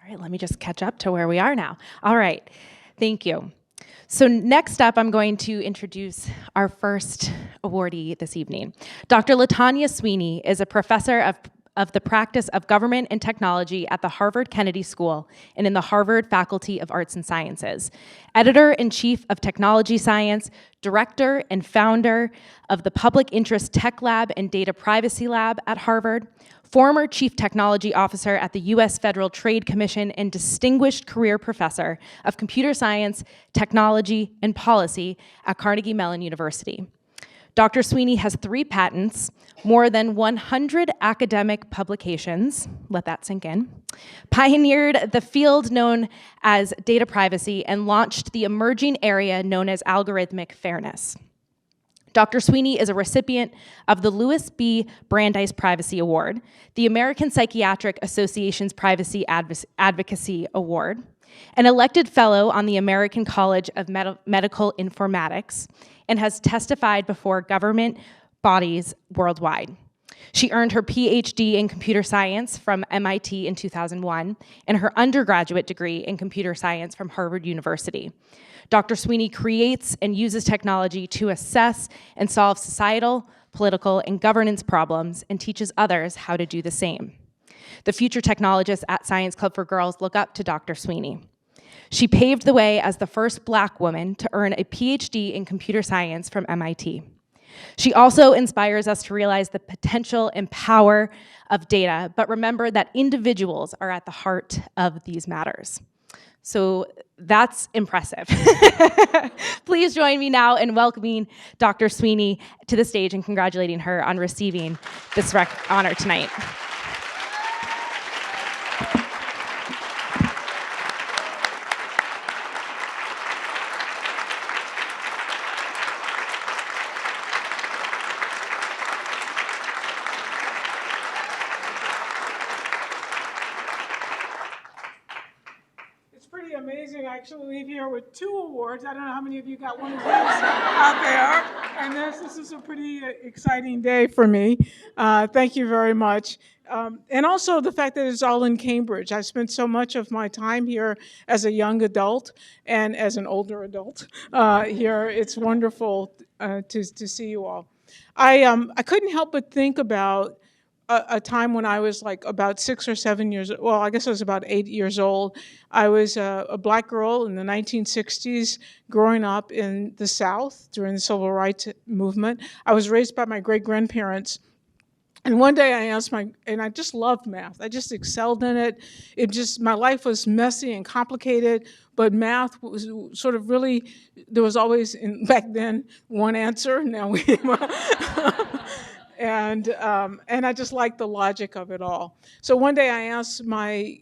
All right, let me just catch up to where we are now. All right, thank you. So next up, I'm going to introduce our first awardee this evening. Dr. LaTanya Sweeney is a professor of the practice of government and technology at the Harvard Kennedy School and in the Harvard Faculty of Arts and Sciences, editor-in-chief of Technology Science, director and founder of the Public Interest Tech Lab and Data Privacy Lab at Harvard, former Chief Technology Officer at the U.S. Federal Trade Commission, and distinguished career professor of computer science, technology, and policy at Carnegie Mellon University. Dr. Sweeney has 3 patents, more than 100 academic publications, let that sink in, pioneered the field known as data privacy, and launched the emerging area known as algorithmic fairness. Dr. Sweeney is a recipient of the Louis B. Brandeis Privacy Award, the American Psychiatric Association's Privacy Advocacy Award, an elected fellow on the American College of Medical Informatics, and has testified before government bodies worldwide. She earned her PhD in computer science from MIT in 2001 and her undergraduate degree in computer science from Harvard University. Dr. Sweeney creates and uses technology to assess and solve societal, political, and governance problems and teaches others how to do the same. The future technologists at Science Club for Girls look up to Dr. Sweeney. She paved the way as the first Black woman to earn a PhD in computer science from MIT. She also inspires us to realize the potential and power of data, but remember that individuals are at the heart of these matters. So that's impressive. Please join me now in welcoming Dr. Sweeney to the stage and congratulating her on receiving this honor tonight. Amazing. I actually leave here with 2 awards. I don't know how many of you got one of these out there. And this is a pretty exciting day for me. Thank you very much. And also the fact that it's all in Cambridge. I spent so much of my time here as a young adult and as an older adult here. It's wonderful to see you all. I couldn't help but think about a time when I was like about 6 or 7 years, well, I guess I was about 8 years old. I was a Black girl in the 1960s growing up in the South during the Civil Rights Movement. I was raised by my great-grandparents. And one day I asked and I just loved math. I just excelled in it. My life was messy and complicated, but math was sort of really, there was always, back then, one answer. Now we, And I just liked the logic of it all. So one day I asked my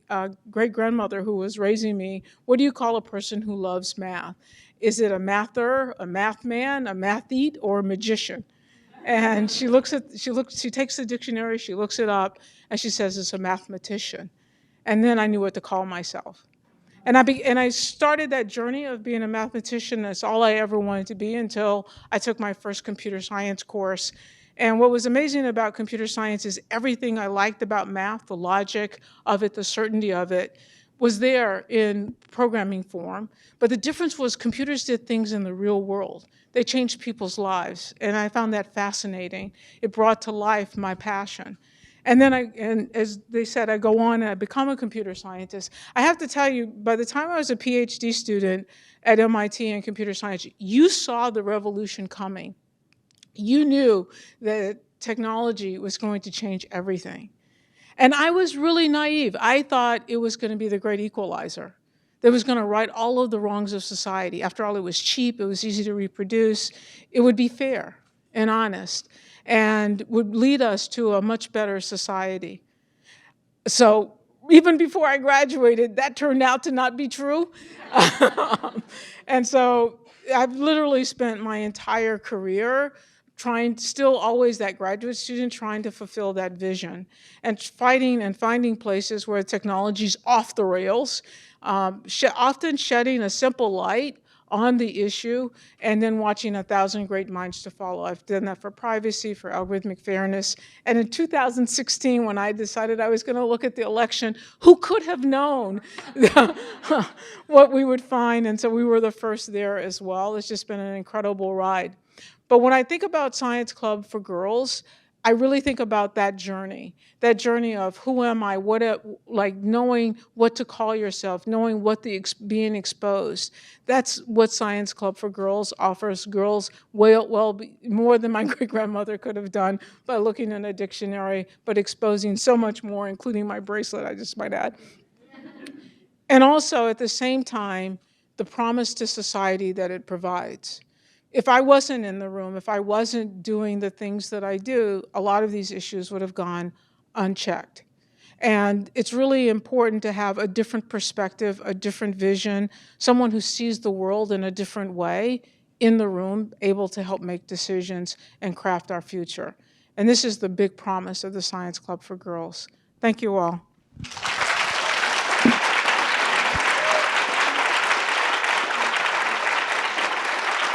great-grandmother who was raising me, what do you call a person who loves math? Is it a mather, a math man, a mathete, or a magician? And she takes the dictionary, she looks it up, and she says it's a mathematician. And then I knew what to call myself. And I started that journey of being a mathematician. That's all I ever wanted to be until I took my first computer science course. And what was amazing about computer science is everything I liked about math, the logic of it, the certainty of it, was there in programming form. But the difference was computers did things in the real world. They changed people's lives, and I found that fascinating. It brought to life my passion. And then as they said, I go on and I become a computer scientist. I have to tell you, by the time I was a PhD student at MIT in computer science, you saw the revolution coming. You knew that technology was going to change everything. And I was really naive. I thought it was going to be the great equalizer. That was going to right all of the wrongs of society. After all, it was cheap, it was easy to reproduce, it would be fair and honest, and would lead us to a much better society. So even before I graduated, that turned out to not be true. And so I've literally spent my entire career still always that graduate student, trying to fulfill that vision and fighting and finding places where technology's off the rails, often shedding a simple light on the issue, and then watching 1,000 great minds to follow. I've done that for privacy, for algorithmic fairness. And in 2016, when I decided I was going to look at the election, who could have known what we would find? And so we were the first there as well. It's just been an incredible ride. But when I think about Science Club for Girls, I really think about that journey of who am I, like knowing what to call yourself, knowing what being exposed. That's what Science Club for Girls offers girls more than my great-grandmother could have done by looking in a dictionary, but exposing so much more, including my bracelet, I just might add. And also, at the same time, the promise to society that it provides. If I wasn't in the room, if I wasn't doing the things that I do, a lot of these issues would have gone unchecked. And it's really important to have a different perspective, a different vision, someone who sees the world in a different way in the room, able to help make decisions and craft our future. And this is the big promise of the Science Club for Girls. Thank you all.